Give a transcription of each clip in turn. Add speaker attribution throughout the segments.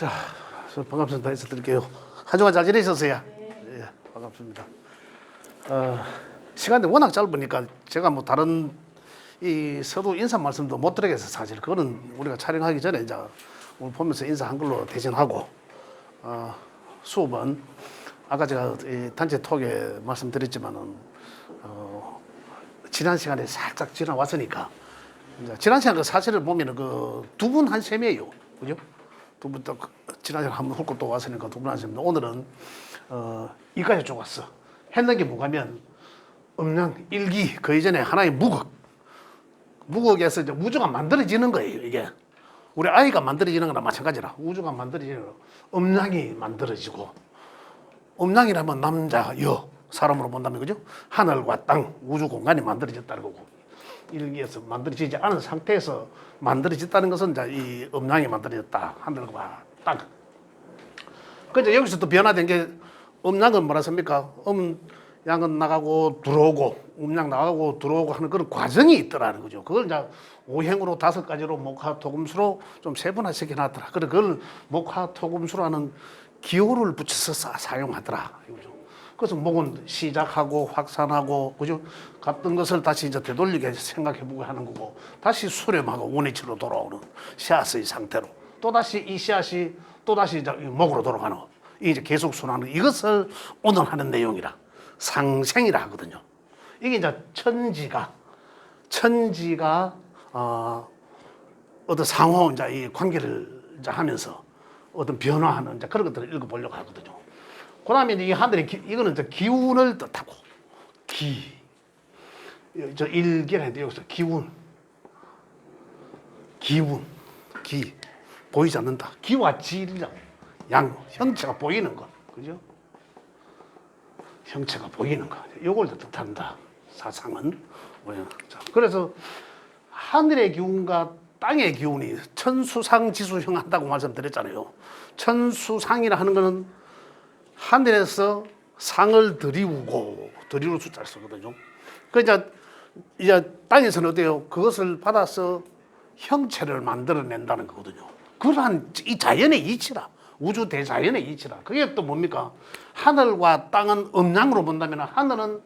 Speaker 1: 자, 반갑습니다. 인사드릴게요. 한 주간 잘 지내셨어요? 예, 반갑습니다. 시간이 워낙 짧으니까 제가 뭐 다른 이 서두 인사 말씀도 못 드리겠어요. 사실 그거는 우리가 촬영하기 전에 이제 오늘 보면서 인사한 걸로 대신하고 수업은 아까 제가 이 단체 톡에 말씀드렸지만은 지난 시간에 살짝 지나왔으니까 이제 지난 시간 그 사실을 보면은 그 두 분 한 셈이에요, 그죠? 두 분 또 지난 시간 한번 훑고 또 왔으니까 두 분 한 셈인데 오늘은 이까지 쭉 왔어. 했는 게 뭐냐면 음양 일기 그 이전에 하나의 무극에서 이제 우주가 만들어지는 거예요. 이게 우리 아이가 만들어지는 거나 마찬가지라 우주가 만들어지는 거. 음양이 만들어지고 음양이라면 남자 여 사람으로 본다면 그죠? 하늘과 땅 우주 공간이 만들어졌다는 거고 일기에서 만들어지지 않은 상태에서 만들어졌다는 것은 이제 이 음양이 만들어졌다. 하늘과 땅. 그래서 여기서 또 변화된 게 음양은 뭐라 습니까? 음양은 나가고 들어오고 음양 나가고 들어오고 하는 그런 과정이 있더라는 거죠. 그걸 이제 오행으로 5가지로 목화토금수로 좀 세분화시켜 놨더라. 그래 그걸 목화토금수라는 기호를 붙여서 사용하더라. 이거죠. 그래서 목은 시작하고 확산하고 그죠? 같은 것을 다시 이제 되돌리게 생각해보고 하는 거고 다시 수렴하고 원위치로 돌아오는 씨앗의 상태로 또 다시 이 씨앗이 또 다시 이제 목으로 돌아가는 거. 이제 계속 순환하는 이것을 오늘 하는 내용이라 상생이라 하거든요. 이게 이제 천지가 어떤 상호 이제 이 관계를 이제 하면서 어떤 변화하는 이제 그런 것들을 읽어보려고 하거든요. 그 다음에 이 하늘의 이거는 이제 기운을 뜻하고 저 일기라 해도 여기서 기운 보이지 않는다. 기와 질이라고 양 형체가 보이는 것 그죠? 형체가 보이는 것 요걸 뜻한다. 사상은 자, 그래서 하늘의 기운과 땅의 기운이 천수상지수형 한다고 말씀드렸잖아요. 천수상이라 하는 거는 하늘에서 상을 들이울 숫자를 쓰거든요. 그러니까 이제 땅에서는 어때요? 그것을 받아서 형체를 만들어낸다는 거거든요. 그러한 이 자연의 이치라. 우주 대자연의 이치라. 그게 또 뭡니까? 하늘과 땅은 음양으로 본다면 하늘은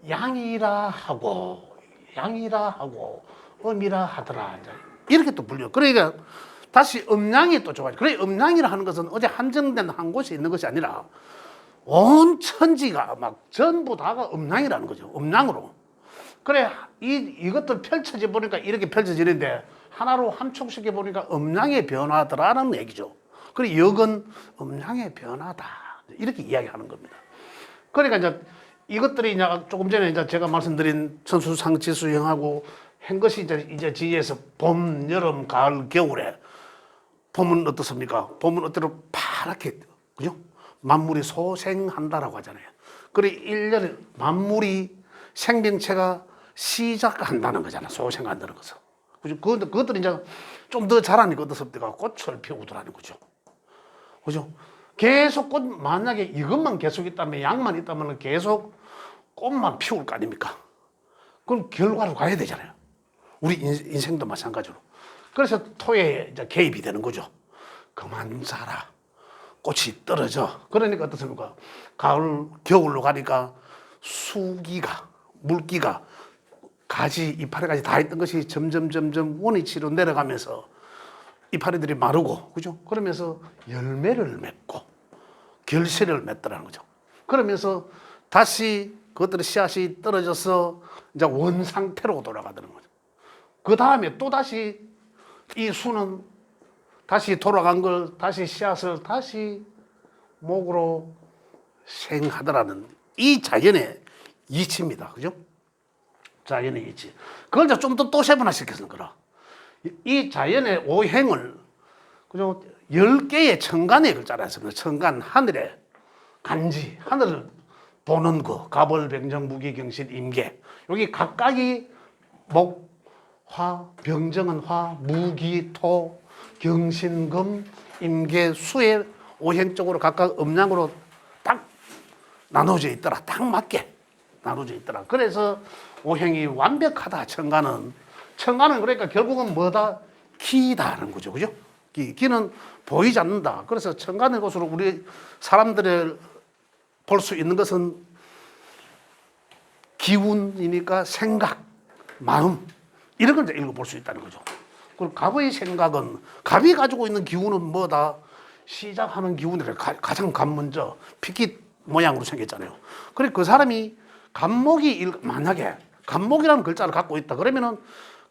Speaker 1: 양이라 하고 음이라 하더라. 이렇게 또 불려. 그러니까 다시 음양이 또 좋아요. 그래 음양이라 하는 것은 어제 한정된 한 곳에 있는 것이 아니라 온 천지가 막 전부 다가 음양이라는 거죠. 음양으로. 그래 이것들 펼쳐져 보니까 이렇게 펼쳐지는데 하나로 함축시켜 보니까 음양의 변화더라는 얘기죠. 그래 역은 음양의 변화다. 이렇게 이야기하는 겁니다. 그러니까 이제 이것들이 이제 조금 전에 이제 제가 말씀드린 천수상지수형하고 한 것이 이제 지혜에서 봄, 여름, 가을, 겨울에 봄은 어떻습니까? 봄은 어때로 파랗게 그죠? 만물이 소생한다라고 하잖아요. 그래 1년에 만물이 생명체가 시작한다는 거잖아. 소생한다는 것은. 그죠? 그것들이 이제 좀 더 자라니까 어떻습니까? 꽃을 피우더라는 거죠. 그죠? 계속 꽃 만약에 이것만 계속 있다면 양만 있다면 계속 꽃만 피울 거 아닙니까? 그럼 결과로 가야 되잖아요. 우리 인생도 마찬가지로. 그래서 토에 이제 개입이 되는 거죠. 그만 자라. 꽃이 떨어져. 그러니까 어떻습니까? 가을, 겨울로 가니까 물기가 가지, 이파리까지 다 있던 것이 점점 원위치로 내려가면서 이파리들이 마르고, 그죠? 그러면서 열매를 맺고, 결실을 맺더라는 거죠. 그러면서 다시 그것들의 씨앗이 떨어져서 이제 원 상태로 돌아가더라는 거죠. 그 다음에 또 다시 이 수는 다시 돌아간 걸 다시 씨앗을 다시 목으로 생하더라는 이 자연의 이치입니다. 그죠? 자연의 이치. 그걸 좀 더 또 세분화시켜서 거라. 이 자연의 오행을 그죠? 10개의 천간의 글자라 했습니다. 천간 하늘의 간지 하늘을 보는 거 가벌 병정 무기경신 임계 여기 각각이 목 화, 병정은 화, 무기, 토, 경신, 금, 임계, 수의 오행적으로 각각 음양으로 딱 나눠져 있더라. 딱 맞게 나눠져 있더라. 그래서 오행이 완벽하다. 천간은 그러니까 결국은 뭐다? 기다는 거죠. 그죠? 기는 보이지 않는다. 그래서 천간의 것으로 우리 사람들을 볼 수 있는 것은 기운이니까 생각, 마음 이런 걸 이제 읽어볼 수 있다는 거죠. 그리고 갑의 생각은 갑이 가지고 있는 기운은 뭐다? 시작하는 기운이래. 가장 갑 먼저 피키 모양으로 생겼잖아요. 그래 그 사람이 갑목이 만약에 갑목이라는 글자를 갖고 있다 그러면은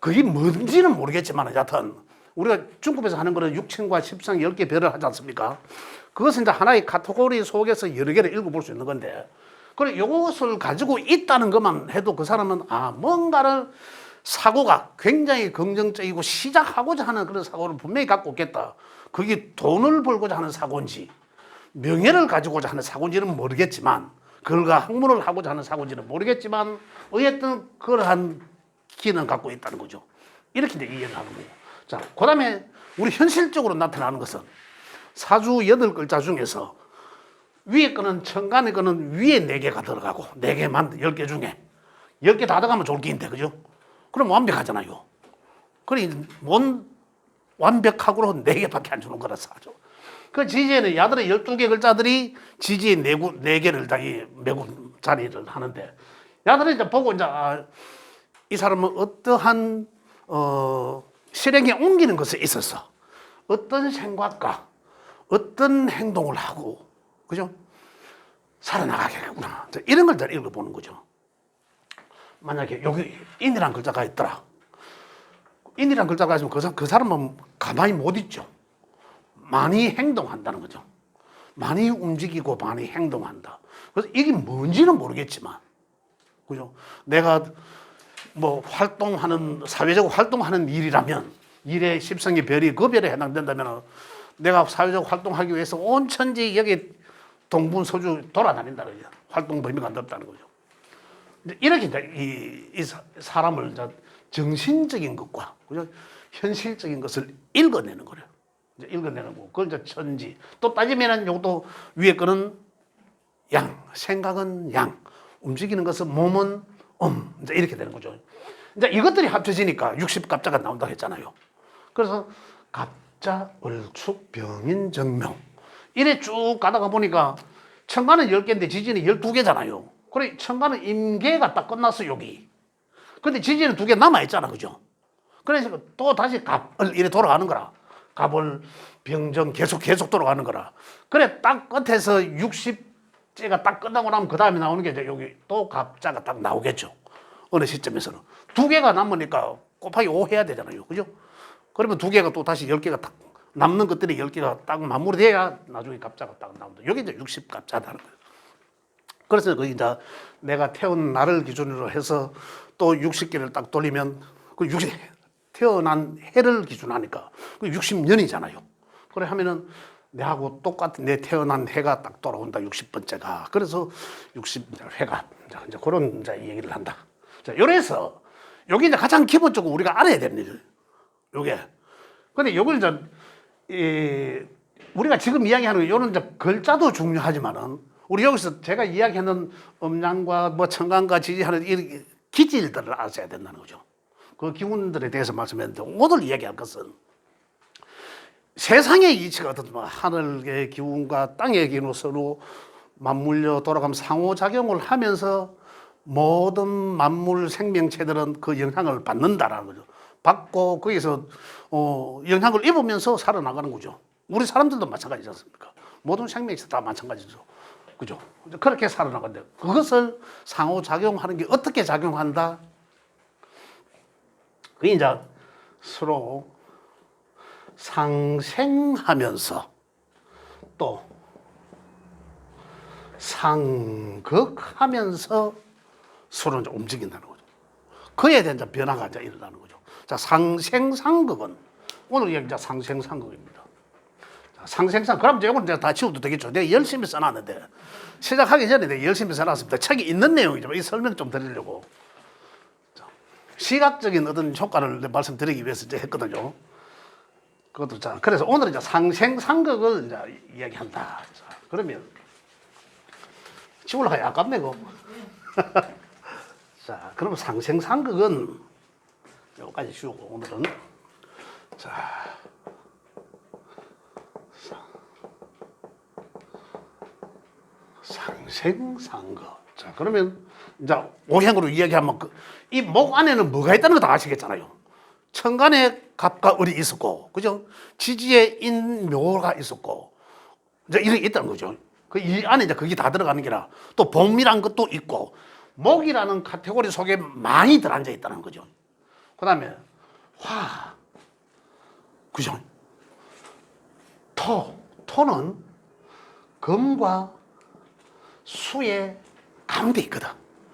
Speaker 1: 그게 뭔지는 모르겠지만 여하튼 우리가 중급에서 하는 거는 6층과 10층 10개 별을 하지 않습니까? 그것은 이제 하나의 카테고리 속에서 여러 개를 읽어볼 수 있는 건데 그래 이것을 가지고 있다는 것만 해도 그 사람은 뭔가를 사고가 굉장히 긍정적이고 시작하고자 하는 그런 사고를 분명히 갖고 있겠다. 그게 돈을 벌고자 하는 사고인지 명예를 가지고자 하는 사고인지는 모르겠지만 그걸과 학문을 하고자 하는 사고인지는 모르겠지만 어쨌든 그러한 기는 갖고 있다는 거죠. 이렇게 이제 이해를 하는 거예요. 자, 그 다음에 우리 현실적으로 나타나는 것은 사주 8글자 중에서 위에 거는 천간의 거는 위에 4개가 들어가고 4개만 10개 중에 10개 다 들어가면 좋을 게인데 그죠? 그럼 완벽하잖아요. 그래 완벽하고로 4개밖에 안 주는 거라 사죠. 그 지지에는 야들의 12개 글자들이 지지의 4개를 다 매군 자리를 하는데 야들이 이제 보고 이제 이 사람은 어떠한 실행에 옮기는 것에 있어서 어떤 생각과 어떤 행동을 하고 그죠? 살아나가겠구나. 이런 걸 잘 읽어보는 거죠. 만약에 여기 인이라는 글자가 있더라. 인이라는 글자가 있으면 그 사람은 가만히 못 있죠. 많이 행동한다는 거죠. 많이 움직이고 많이 행동한다. 그래서 이게 뭔지는 모르겠지만, 그죠? 내가 뭐 사회적으로 활동하는 일이라면, 일의 십성의 별이 그 별에 해당된다면, 내가 사회적으로 활동하기 위해서 온 천지 여기 동분서주 돌아다닌다는 거죠. 활동 범위가 넓다는 거죠. 이렇게 이 사람을 정신적인 것과 그죠? 현실적인 것을 읽어내는 거예요. 읽어내는 거. 그걸 이제 천지. 또 따지면은 요것도 위에 거는 양, 생각은 양, 움직이는 것은 몸은 이제 이렇게 되는 거죠. 이제 이것들이 합쳐지니까 60갑자가 나온다고 했잖아요. 그래서 갑자, 을축, 병인, 정명. 이래 쭉 가다가 보니까 천간은 10개인데 지지는 12개잖아요. 그래, 천간은 임계가 딱 끝났어, 여기. 근데 지지는 2개 남아있잖아, 그죠? 그래서 또 다시 갑을 이래 돌아가는 거라. 갑을 병정 계속 돌아가는 거라. 그래, 딱 끝에서 60제가 딱 끝나고 나면 그 다음에 나오는 게 이제 여기 또 갑자가 딱 나오겠죠. 어느 시점에서는. 2개가 남으니까 곱하기 5 해야 되잖아요. 그죠? 그러면 2개가 또 다시 10개가 딱, 남는 것들이 10개가 딱 마무리돼야 나중에 갑자가 딱 나온다. 여기 이제 60갑자다는 거예요. 그래서 그 이제 내가 태어난 날을 기준으로 해서 또 60개를 딱 돌리면 그 60, 태어난 해를 기준하니까 그 60년이잖아요. 그래 하면은 내하고 똑같은 내 태어난 해가 딱 돌아온다. 60번째가. 그래서 60회가 이제 그런 이제 얘기를 한다. 자, 요래서 여기 이제 가장 기본적으로 우리가 알아야 되는 일. 요게. 근데 요걸 이제 우리가 지금 이야기하는 요런 이제 글자도 중요하지만은 우리 여기서 제가 이야기하는 음양과 뭐 천간과 지지하는 이 기질들을 아셔야 된다는 거죠. 그 기운들에 대해서 말씀했는데 오늘 이야기할 것은 세상의 이치가 어떤 뭐 하늘의 기운과 땅의 기운으로 서로 맞물려 돌아가면 상호작용을 하면서 모든 만물 생명체들은 그 영향을 받는다라는 거죠. 받고 거기서 영향을 입으면서 살아나가는 거죠. 우리 사람들도 마찬가지지 않습니까? 모든 생명체 다 마찬가지죠. 그죠? 그렇게 살아나간대. 그것을 상호작용하는 게 어떻게 작용한다? 그게 이제 서로 상생하면서 또 상극하면서 서로 이제 움직인다는 거죠. 그에 대한 변화가 이제 일어나는 거죠. 자, 상생상극은 오늘 얘기 이제 상생상극입니다. 상생상, 그럼 이제 이건 다 지워도 되겠죠. 내가 열심히 써놨는데, 시작하기 전에 내가 열심히 써놨습니다. 책이 있는 내용이죠. 이 설명 좀 드리려고. 시각적인 어떤 효과를 말씀드리기 위해서 이제 했거든요. 그것도 자, 그래서 오늘은 이제 상생상극을 이제 이야기한다. 자, 그러면, 지우려고 아깝네, 그. 자, 그러면 상생상극은 여기까지 지우고, 오늘은. 자. 생산거. 자, 그러면 이제 오행으로 이야기하면 이 목 안에는 뭐가 있다는 거 다 아시겠잖아요. 천간에 갑과 을이 있었고, 그죠? 지지에 인묘가 있었고, 이제 이런 게 있다는 거죠. 그 이 안에 이제 그게 다 들어가는 게라 또 봄이란 것도 있고, 목이라는 카테고리 속에 많이 들어앉아 있다는 거죠. 그 다음에 화, 그죠? 토는 금과 수의 가운데 있거든.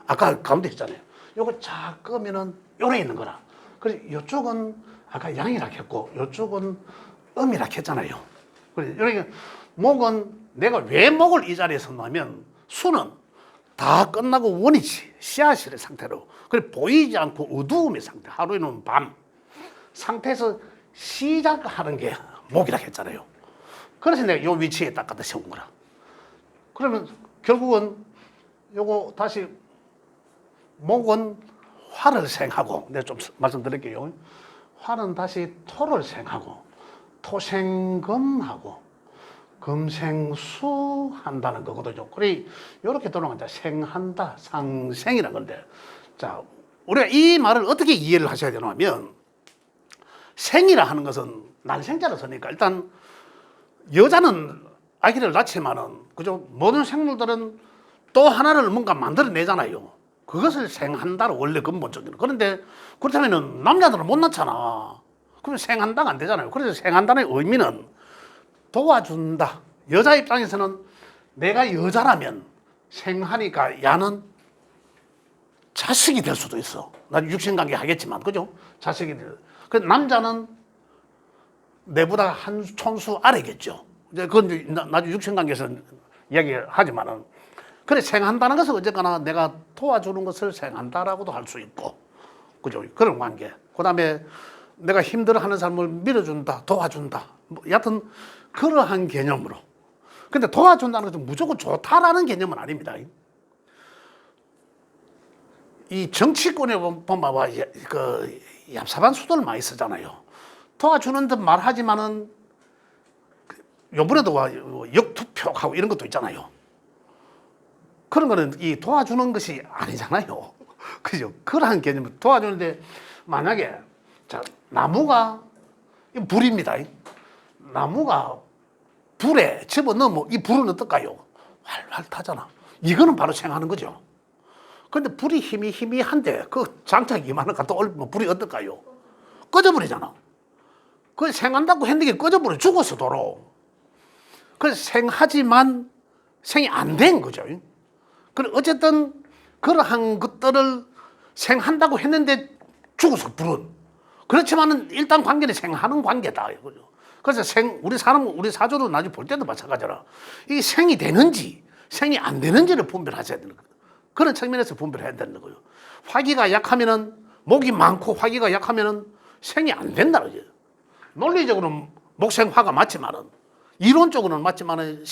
Speaker 1: 아까 가운데 있잖아요. 요거 쫙 끄면은 요래 있는 거라. 그래서 요쪽은 아까 양이라 했고, 요쪽은 음이라 했잖아요. 그래서 이렇게 목은 내가 왜 목을 이 자리에 놨냐면, 수는 다 끝나고 원이지, 씨앗의 상태로. 그래 보이지 않고 어두움의 상태, 하루에는 밤 상태에서 시작하는 게 목이라 했잖아요. 그래서 내가 요 위치에 딱 갖다 세운 거라. 그러면 결국은 요거 다시 목은 화를 생하고, 내가 좀 말씀드릴게요. 화는 다시 토를 생하고, 토생금하고 금생수 한다는 거거든요. 그래 이렇게 돌아가면 생한다, 상생이라는 건데, 자, 우리가 이 말을 어떻게 이해를 하셔야 되냐면, 생이라 하는 것은 난생자로 쓰니까 일단 여자는 아기를 낳지만은, 그죠? 모든 생물들은 또 하나를 뭔가 만들어내잖아요. 그것을 생한다로 원래 근본적인. 그런데 그렇다면은 남자들은 못 낳잖아. 그러면 생한다가 안 되잖아요. 그래서 생한다는 의미는 도와준다. 여자 입장에서는 내가 여자라면 생하니까 야는 자식이 될 수도 있어. 나중에 육신관계 하겠지만, 그죠? 자식이 될. 그 남자는 내보다 한 촌수 아래겠죠. 이제 그건 나중에 육신관계에서 이야기하지만은, 그래 생한다는 것은 어쨌거나 내가 도와주는 것을 생한다라고도 할 수 있고, 그죠? 그런 관계. 그 다음에 내가 힘들어하는 사람을 밀어준다, 도와준다. 뭐 여하튼 그러한 개념으로. 근데 도와준다는 것은 무조건 좋다라는 개념은 아닙니다. 이 정치권에 보면 그 얍삽한 수도를 많이 쓰잖아요. 도와주는 듯 말하지만은 요번에도 역투표하고 이런 것도 있잖아요. 그런 거는 이 도와주는 것이 아니잖아요. 그죠? 그러한 개념을 도와주는데, 만약에 자, 나무가 불입니다. 나무가 불에 집어넣으면 이 불은 어떨까요? 활활 타잖아. 이거는 바로 생하는 거죠. 그런데 불이 희미한데 그 장착이 이만한 갖다 올리면 불이 어떨까요? 꺼져버리잖아. 그 생한다고 했는데 꺼져버려. 죽었어 도로. 그래서 생하지만 생이 안 된 거죠. 그래 어쨌든 그러한 것들을 생한다고 했는데 죽었어 불은. 그렇지만은 일단 관계는 생하는 관계다 이거죠. 그래서 우리 사주를 나중에 볼 때도 마찬가지라. 이 생이 되는지 생이 안 되는지를 분별하셔야 되는 거예요. 그런 측면에서 분별해야 되는 거예요. 화기가 약하면은, 목이 많고 화기가 약하면은 생이 안 된다는 거죠. 논리적으로는 목생화가 맞지만은, 이론적으로는 맞지만은